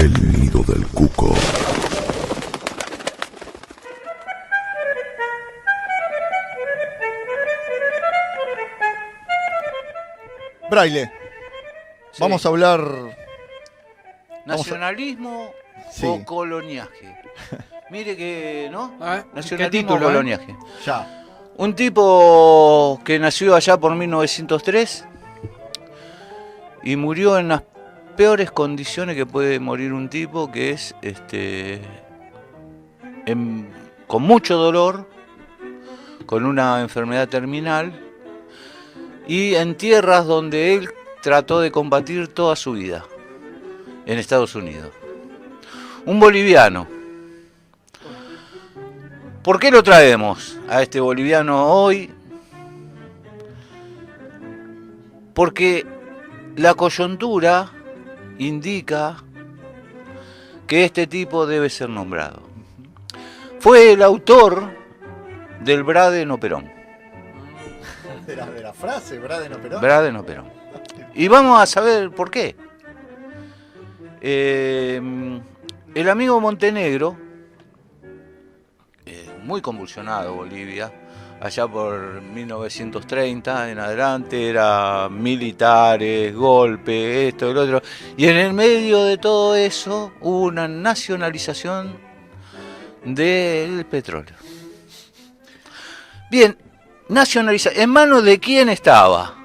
El nido del cuco. Braille, Sí. vamos a hablar... ¿Nacionalismo Sí. o coloniaje? Mire que, ¿no? A ver, ¿qué Nacionalismo título, o coloniaje. Ya. Un tipo que nació allá por 1903 y murió en las peores condiciones que puede morir un tipo, que es con mucho dolor, con una enfermedad terminal y en tierras donde él trató de combatir toda su vida, en Estados Unidos. Un boliviano. ¿Por qué lo traemos a este boliviano hoy? Porque la coyuntura indica que este tipo debe ser nombrado. Fue el autor del Braden Operón. De la frase, Braden Operón. Braden Operón. Y vamos a saber por qué. El amigo Montenegro, muy convulsionado Bolivia, allá por 1930 en adelante, era militares, golpe, esto y lo otro, y en el medio de todo eso hubo una nacionalización del petróleo. Bien, ¿en manos de quién estaba?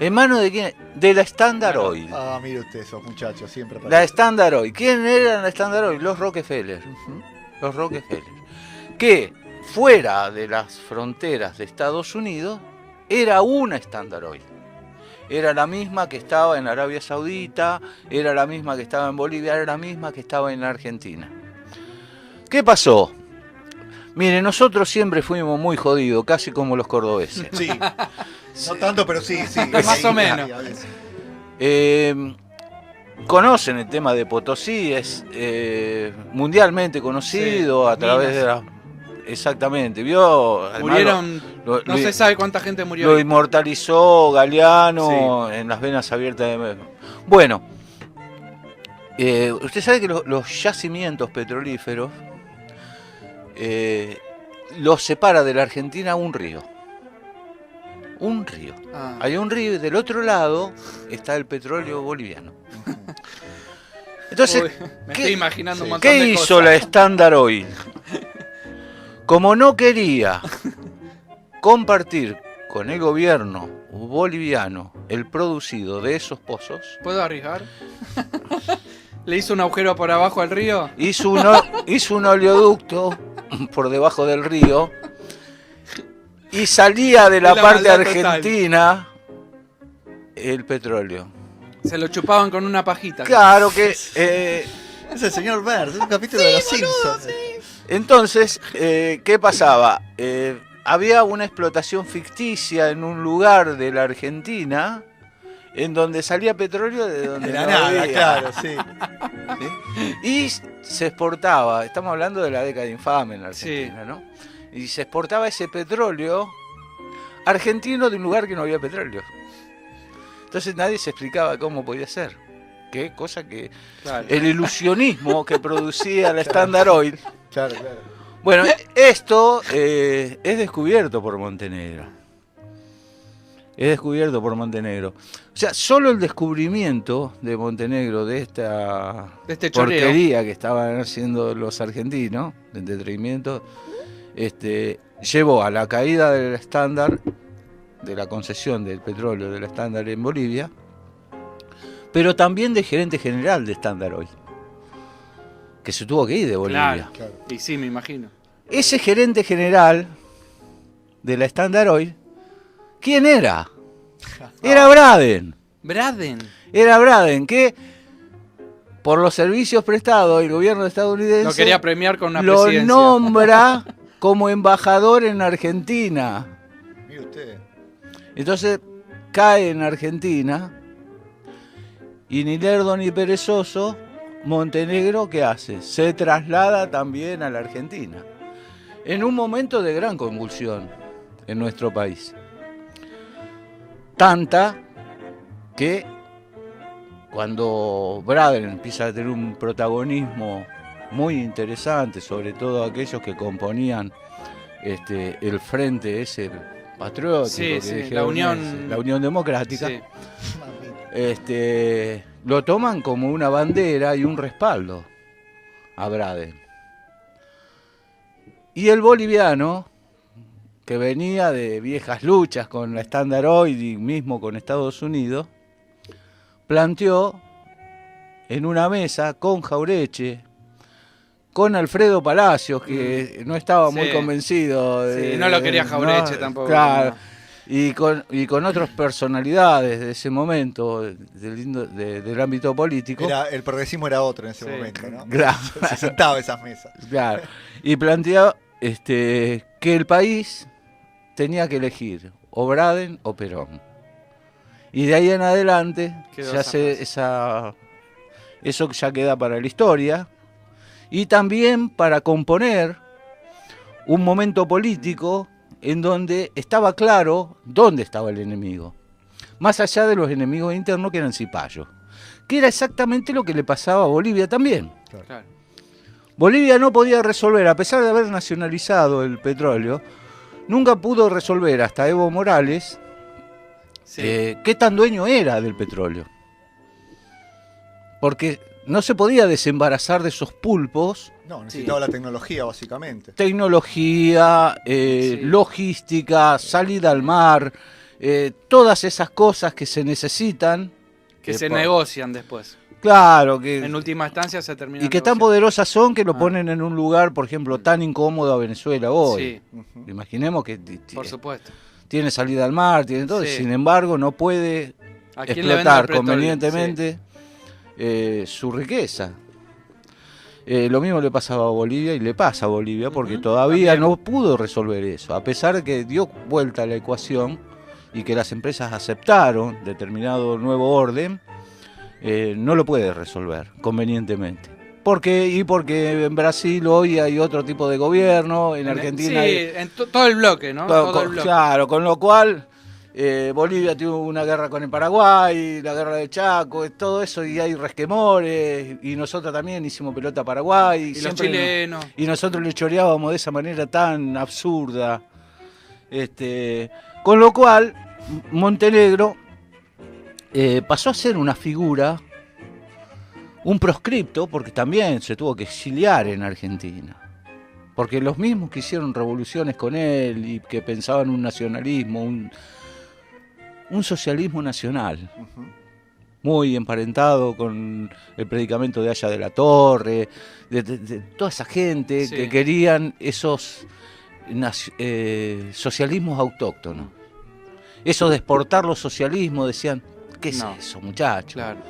¿En manos de quién? De la Standard Oil. Ah, mire usted esos muchachos, siempre La Standard Oil. ¿Quién era la Standard Oil? Los Rockefeller. Los Rockefeller. Que fuera de las fronteras de Estados Unidos era una Standard Oil. Era la misma que estaba en Arabia Saudita, era la misma que estaba en Bolivia, era la misma que estaba en Argentina. ¿Qué pasó? Mire, nosotros siempre fuimos muy jodidos, casi como los cordobeses. Sí. No tanto, pero sí. Más o menos. Conocen el tema de Potosí, es mundialmente conocido, Sí, a través minas. de la... Exactamente, vio... además Murieron, lo- no se sabe cuánta gente murió. Lo ahí. inmortalizó Galeano en las venas abiertas de... Bueno, usted sabe que los yacimientos petrolíferos los separa de la Argentina un río. Un río. Ah. Hay un río y del otro lado está el petróleo boliviano. Entonces, Uy, me estoy imaginando un montón ¿qué de hizo cosas. la Standard Oil? Como no quería compartir con el gobierno boliviano el producido de esos pozos, ¿Puedo arriesgar? ¿Le hizo un agujero por abajo al río? hizo un oleoducto por debajo del río y salía de la La parte maldad total. argentina el petróleo. Se lo chupaban con una pajita. Claro que... Es el señor Burns, es un capítulo de los Simpsons. entonces, ¿qué pasaba? Había una explotación ficticia en un lugar de la Argentina en donde salía petróleo de donde De la no nada, había. claro, sí. Y se exportaba, estamos hablando de la década infame en Argentina, ¿no? Y se exportaba ese petróleo argentino de un lugar que no había petróleo. Entonces nadie se explicaba cómo podía ser. Qué cosa que... Claro. El ilusionismo que producía la Standard Oil. Claro. Bueno, esto es descubierto por Montenegro. Es descubierto por Montenegro. O sea, solo el descubrimiento de Montenegro de esta De este choreo. porquería que estaban haciendo los argentinos, de entretenimiento, llevó a la caída del estándar, de la concesión del petróleo del estándar en Bolivia, pero también del gerente general de Standard Oil, que se tuvo que ir de Bolivia. Claro. Y sí, me imagino. Ese gerente general de la Standard Oil, ¿quién era? Era Braden. Braden. Era Braden, que por los servicios prestados el gobierno estadounidense Lo quería premiar con una lo presidencia. nombra como embajador en Argentina. Mire usted. Entonces cae en Argentina y ni lerdo ni perezoso, Montenegro, ¿qué hace? Se traslada también a la Argentina, en un momento de gran convulsión en nuestro país. Tanta que cuando Braden empieza a tener un protagonismo muy interesante, sobre todo aquellos que componían el frente ese patriótico, Sí, que sí, dijeron, la Unión Democrática, Sí. lo toman como una bandera y un respaldo a Braden. Y el boliviano, que venía de viejas luchas con la Standard Oil y mismo con Estados Unidos, planteó en una mesa con Jaureche, con Alfredo Palacios, que no estaba muy Sí. convencido. Sí, no lo quería Jaureche no, tampoco. Claro, No. y con otras personalidades de ese momento, del ámbito político. El progresismo era otro en ese Sí. momento, ¿no? Claro. Se sentaba a esas mesas. Claro, y planteó que el país tenía que elegir o Braden o Perón. Y de ahí en adelante Quedó ya eso ya queda para la historia y también para componer un momento político en donde estaba claro dónde estaba el enemigo, más allá de los enemigos internos que eran cipayos, que era exactamente lo que le pasaba a Bolivia también. Claro. Bolivia no podía resolver, a pesar de haber nacionalizado el petróleo, nunca pudo resolver hasta Evo Morales Sí. qué tan dueño era del petróleo. Porque no se podía desembarazar de esos pulpos. No, necesitaba la tecnología, básicamente. Tecnología, Sí. logística, salida al mar, todas esas cosas que se necesitan. Que se negocian después. Claro, que En última instancia se termina. y que tan poderosas son que lo ponen en un lugar, por ejemplo, tan incómodo a Venezuela hoy. Sí, Ujú. Imaginemos que por supuesto. tiene salida al mar, tiene todo, y Sí. sin embargo no puede ¿A quién le vende el explotar petróleo? convenientemente su riqueza. Lo mismo le pasaba a Bolivia y le pasa a Bolivia porque Ujú, todavía también. no pudo resolver eso, a pesar de que dio vuelta a la ecuación y que las empresas aceptaron determinado nuevo orden, no lo puede resolver convenientemente. Porque en Brasil hoy hay otro tipo de gobierno, en Argentina Sí, hay, en todo el bloque, ¿no? Todo el bloque. claro, con lo cual Bolivia tuvo una guerra con el Paraguay, la guerra de Chaco, todo eso, y hay resquemores, y nosotros también hicimos pelota a Paraguay. Y los siempre chilenos. y nosotros le choreábamos de esa manera tan absurda. Con lo cual, Montenegro pasó a ser una figura, un proscripto, porque también se tuvo que exiliar en Argentina. Porque los mismos que hicieron revoluciones con él y que pensaban un nacionalismo, un socialismo nacional, Ujú. muy emparentado con el predicamento de Haya de la Torre, de toda esa gente Sí. que querían esos socialismos autóctonos. Eso de exportar los socialismos, decían, ¿qué es No. eso, muchachos? Claro.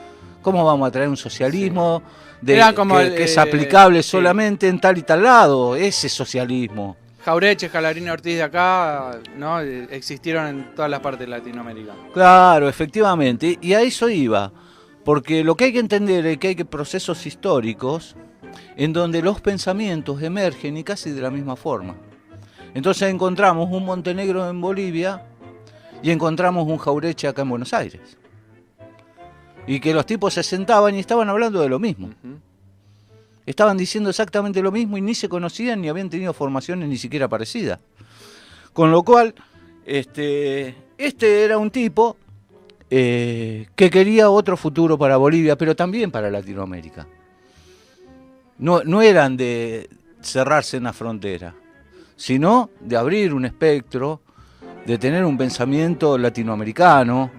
¿Cómo vamos a traer un socialismo Era como que es aplicable solamente en tal y tal lado? Ese socialismo. Jaureche, Scalabrino Ortiz de acá, ¿no? Existieron en todas las partes de Latinoamérica. Claro, efectivamente, y a eso iba, porque lo que hay que entender es que hay procesos históricos en donde los pensamientos emergen y casi de la misma forma. Entonces encontramos un Montenegro en Bolivia y encontramos un Jaureche acá en Buenos Aires. Y que los tipos se sentaban y estaban hablando de lo mismo. Ujú. Estaban diciendo exactamente lo mismo y ni se conocían ni habían tenido formaciones ni siquiera parecidas. Con lo cual, este era un tipo que quería otro futuro para Bolivia, pero también para Latinoamérica. No eran de cerrarse en la frontera, sino de abrir un espectro, de tener un pensamiento latinoamericano,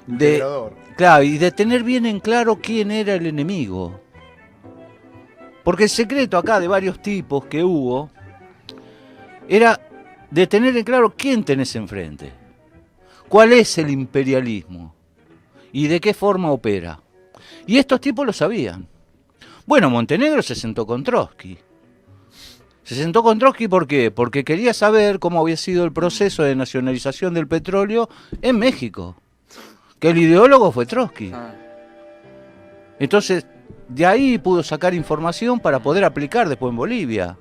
Integrador. claro, y de tener bien en claro quién era el enemigo. Porque el secreto acá de varios tipos que hubo era de tener en claro quién tenés enfrente, cuál es el imperialismo y de qué forma opera. Y estos tipos lo sabían. Bueno, Montenegro se sentó con Trotsky. Se sentó con Trotsky ¿por qué? Porque quería saber cómo había sido el proceso de nacionalización del petróleo en México. Que el ideólogo fue Trotsky. Ah. Entonces, de ahí pudo sacar información para poder aplicar después en Bolivia.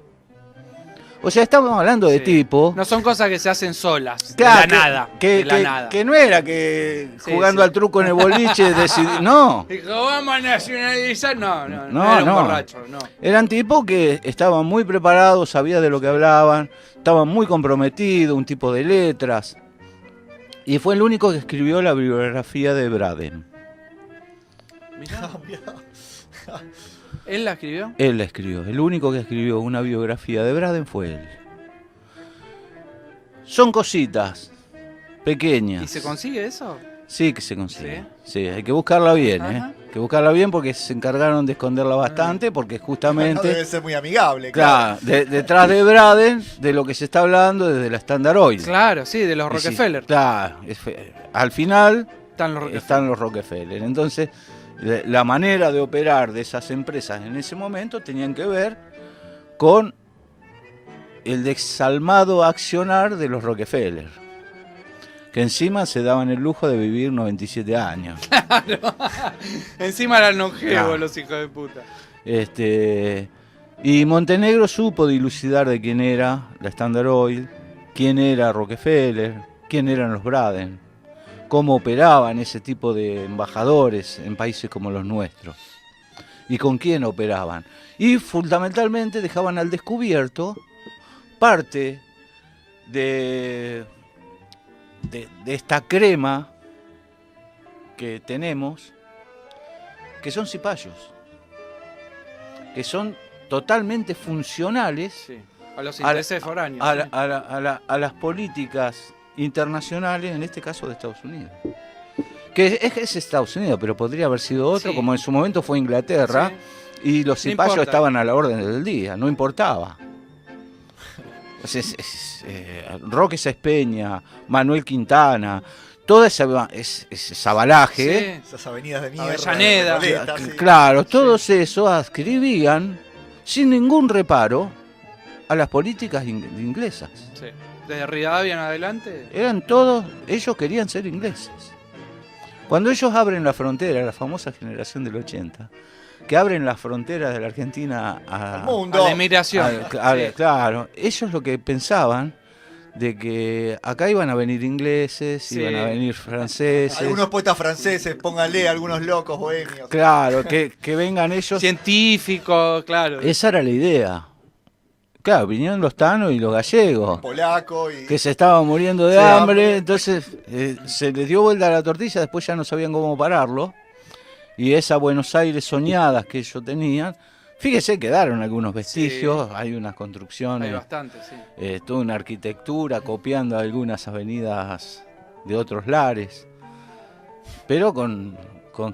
O sea, estamos hablando de Sí. tipo... No son cosas que se hacen solas, Claro, de la nada. de la nada. que no era que Sí, jugando sí. al truco en el boliche decidí... No, Dijo, vamos a nacionalizar. No No, era un no. borracho, no. eran tipos que estaban muy preparados, sabían de lo que hablaban, estaban muy comprometidos, un tipo de letras. Y fue el único que escribió la biografía de Braden. Mirá, ¿él la escribió? Él la escribió, el único que escribió una biografía de Braden fue él. Son cositas pequeñas. ¿Y se consigue eso? Sí, que se consigue. Sí, hay que buscarla bien, ¿eh? Ajá. Hay que buscarla bien porque se encargaron de esconderla bastante, porque No justamente, debe ser muy amigable. claro, detrás de Braden, de lo que se está hablando desde la Standard Oil. Claro, sí, de los Y sí, Rockefeller. claro, al final Están los Rockefeller. están los Rockefeller. Entonces, la manera de operar de esas empresas en ese momento tenían que ver con el desalmado accionar de los Rockefeller, que encima se daban el lujo de vivir 97 años. Encima eran longevos Claro. los hijos de puta. Y Montenegro supo dilucidar de quién era la Standard Oil, quién era Rockefeller, quién eran los Braden, cómo operaban ese tipo de embajadores en países como los nuestros y con quién operaban. Y fundamentalmente dejaban al descubierto parte de esta crema que tenemos, que son cipayos, que son totalmente funcionales Sí. A los a la- intereses foráneos. a, sí. a las políticas internacionales, en este caso de Estados Unidos. Que es Estados Unidos, pero podría haber sido otro, Sí. como en su momento fue Inglaterra, y los No cipayos importa. estaban a la orden del día, no importaba. O sea, Roque Sáenz Peña, Manuel Quintana, toda ese balaje, Sí. Esas avenidas de mierda. Avellaneda. de Recoleta, sí. claro, todos esos adscribían sin ningún reparo a las políticas inglesas. Sí. Desde Rivadavia en adelante. Eran todos, ellos querían ser ingleses. Cuando ellos abren la frontera, la famosa generación del 80, que abren las fronteras de la Argentina Al A mundo. la inmigración. Sí. claro, ellos lo que pensaban de que acá iban a venir ingleses, Sí. iban a venir franceses, Algunos poetas franceses, póngale, algunos locos bohemios. claro, que vengan ellos. Científico, claro. Esa era la idea. Claro, vinieron los tanos y los gallegos, Polaco y. que se estaban muriendo de Sí, hambre, hambre. entonces se les dio vuelta a la tortilla, después ya no sabían cómo pararlo, y esa Buenos Aires soñadas que ellos tenían, fíjese, quedaron algunos vestigios, hay unas Hay construcciones, bastante, sí. toda una arquitectura copiando algunas avenidas de otros lares, pero con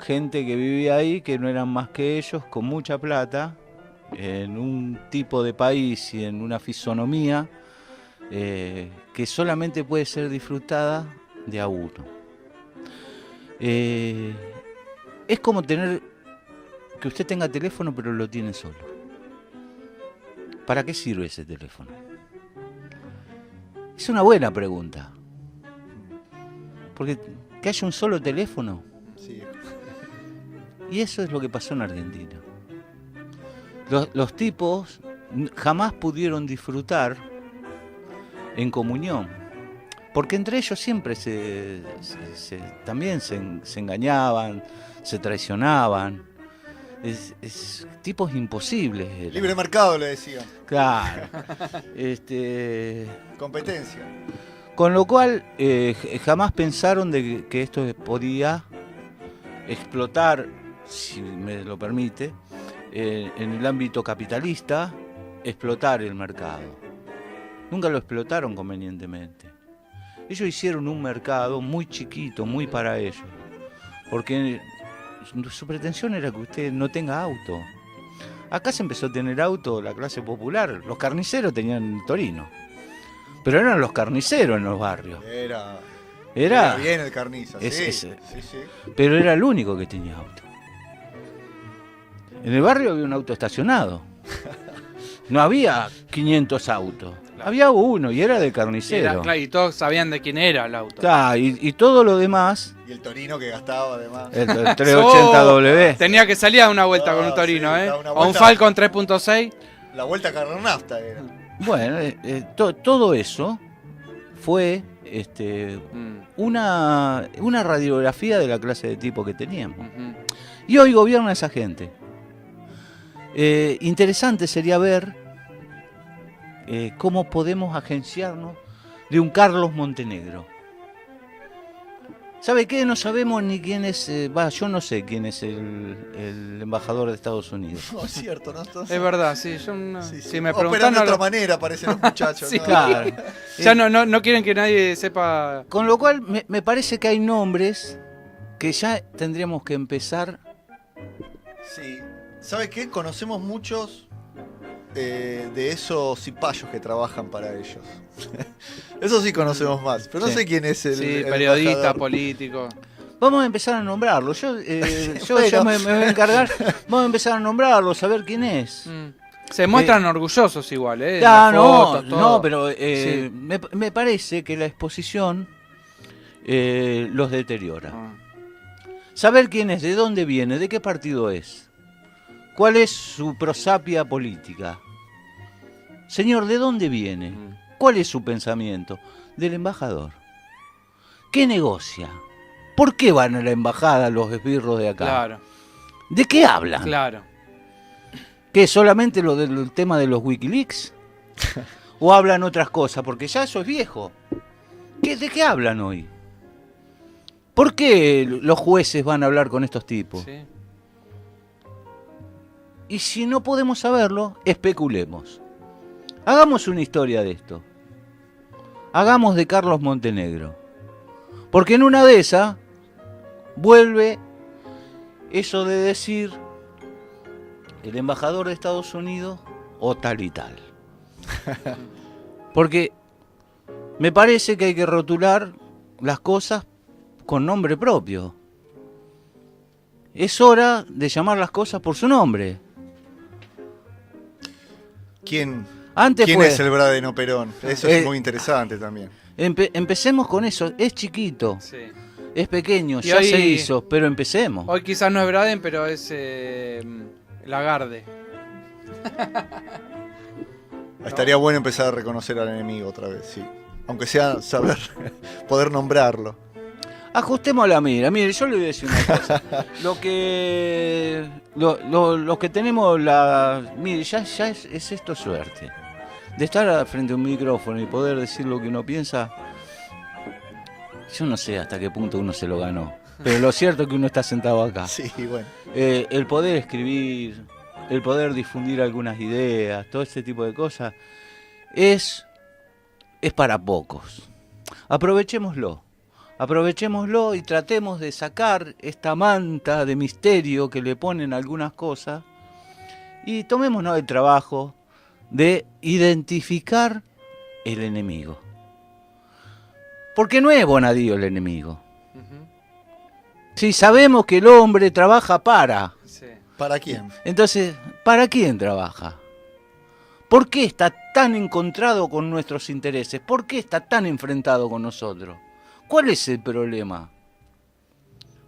gente que vivía ahí, que no eran más que ellos, con mucha plata, en un tipo de país y en una fisonomía que solamente puede ser disfrutada de a uno. Es como tener que usted tenga teléfono pero lo tiene solo. ¿Para qué sirve ese teléfono? Es una buena pregunta. Porque que haya un solo teléfono, Sí. y eso es lo que pasó en Argentina. Los tipos jamás pudieron disfrutar en comunión, porque entre ellos siempre también se engañaban, se traicionaban. Tipos imposibles eran. Libre mercado le decían. Claro. Competencia. Con lo cual, jamás pensaron de que esto podía explotar, si me lo permite, en el ámbito capitalista, explotar el mercado. Nunca lo explotaron convenientemente. Ellos hicieron un mercado muy chiquito, muy para ellos, porque su pretensión era que usted no tenga auto. Acá se empezó a tener auto la clase popular, los carniceros tenían Torino, pero eran los carniceros en los barrios. Era bien el carniza. Sí, sí. sí. Pero era el único que tenía auto. En el barrio había un auto estacionado. No había 500 autos. Había uno y era de carnicero. Claro, y todos sabían de quién era el auto. Claro, y todo lo demás, Y el Torino que gastaba además. el 380W. Tenía que salir a una vuelta Ah, con un Torino, sí, ¿eh? da una O un vuelta. Falcon 3.6. La vuelta a cargar nafta era. Bueno, todo eso fue una radiografía de la clase de tipo que teníamos. Ujú. Y hoy gobierna esa gente. Interesante sería ver cómo podemos agenciarnos de un Carlos Montenegro. ¿Sabe qué? No sabemos ni quién es, yo no sé quién es el embajador de Estados Unidos. No, es cierto, ¿no? Entonces, Es verdad, sí. Yo no- sí, sí. Si me Operan preguntan, de no otra lo- manera, parecen los muchachos. Sí, ¿no? Claro. ya no quieren que nadie sepa. Con lo cual me parece que hay nombres que ya tendríamos que empezar. Sí. ¿Sabe qué? Conocemos muchos de esos cipayos que trabajan para ellos. Eso sí conocemos más, pero no Sí. sé quién es el Sí, el periodista, embajador. político. Vamos a empezar a nombrarlo. Yo Bueno. ya me voy a encargar. Vamos a empezar a nombrarlo, saber quién es. Se muestran orgullosos igual, ¿eh? En Ya, las fotos, todo. no, pero Sí. me parece que la exposición los deteriora. Ah. Saber quién es, de dónde viene, de qué partido es, cuál es su prosapia política. Señor, ¿de dónde viene? Mm. ¿Cuál es su pensamiento? Del embajador. ¿Qué negocia? ¿Por qué van a la embajada los esbirros de acá? Claro, ¿De qué hablan? claro. ¿Qué, solamente lo del tema de los Wikileaks? ¿O hablan otras cosas? Porque ya eso es viejo. ¿De qué hablan hoy? ¿Por qué los jueces van a hablar con estos tipos? Sí. Y si no podemos saberlo, especulemos. Hagamos una historia de esto. Hagamos de Carlos Montenegro. Porque en una de esas vuelve eso de decir el embajador de Estados Unidos o tal y tal. Porque me parece que hay que rotular las cosas con nombre propio. Es hora de llamar las cosas por su nombre. ¿Quién Antes fue, es el Bradeno Perón? Eso es Eh, muy interesante también. empecemos con eso. Es chiquito, Sí. es pequeño, Y ya hoy- se hizo, pero empecemos. Hoy quizás no es Braden, pero es Lagarde. Estaría bueno empezar a reconocer al enemigo otra vez, sí. Aunque sea saber, poder nombrarlo. Ajustemos la mira. Mire, yo le voy a decir una cosa. Los que tenemos mire, ya es esto suerte. De estar frente a un micrófono y poder decir lo que uno piensa, yo no sé hasta qué punto uno se lo ganó. Pero lo cierto es que uno está sentado acá. Sí, bueno. El poder escribir, el poder difundir algunas ideas, todo ese tipo de cosas, es para pocos. Aprovechémoslo y tratemos de sacar esta manta de misterio que le ponen algunas cosas y tomémonos el trabajo de identificar el enemigo. Porque no es Bonadío el enemigo. Ujú. Si sabemos que el hombre trabaja para... Sí. ¿Para quién? Entonces, ¿para quién trabaja? ¿Por qué está tan encontrado con nuestros intereses? ¿Por qué está tan enfrentado con nosotros? ¿Cuál es el problema?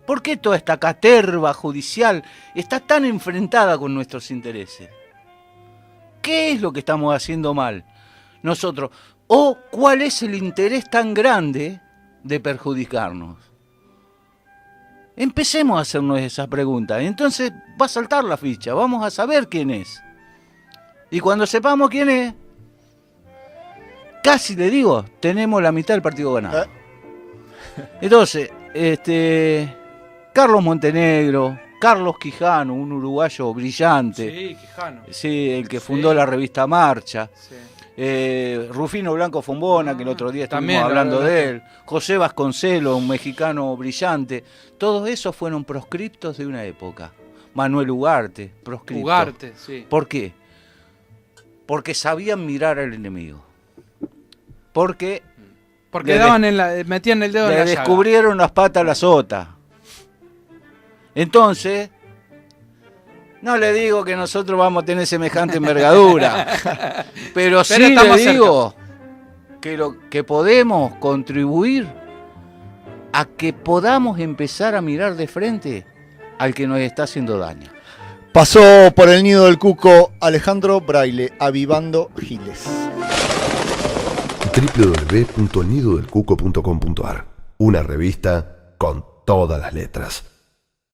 ¿Por qué toda esta caterva judicial está tan enfrentada con nuestros intereses? ¿Qué es lo que estamos haciendo mal nosotros? ¿O cuál es el interés tan grande de perjudicarnos? Empecemos a hacernos esa pregunta. Entonces va a saltar la ficha, vamos a saber quién es. Y cuando sepamos quién es, casi le digo, tenemos la mitad del partido ganado. Entonces, Carlos Montenegro, Carlos Quijano, un uruguayo brillante, Sí, Quijano. sí, el que Sí. fundó la revista Marcha, Sí. Rufino Blanco Fombona, que el otro día estuvimos También, hablando la verdad de que- él, José Vasconcelos, un mexicano brillante, todos esos fueron proscriptos de una época. Manuel Ugarte, proscripto. Ugarte, sí. ¿Por qué? Porque sabían mirar al enemigo. Porque Porque Le metían el dedo en le la llaga. descubrieron las patas a la sota. Entonces, no le digo que nosotros vamos a tener semejante envergadura, pero sí estamos le digo que podemos contribuir a que podamos empezar a mirar de frente al que nos está haciendo daño. Pasó por el nido del cuco Alejandro Braille, avivando Giles. www.elnidodelcuco.com.ar. Una revista con todas las letras.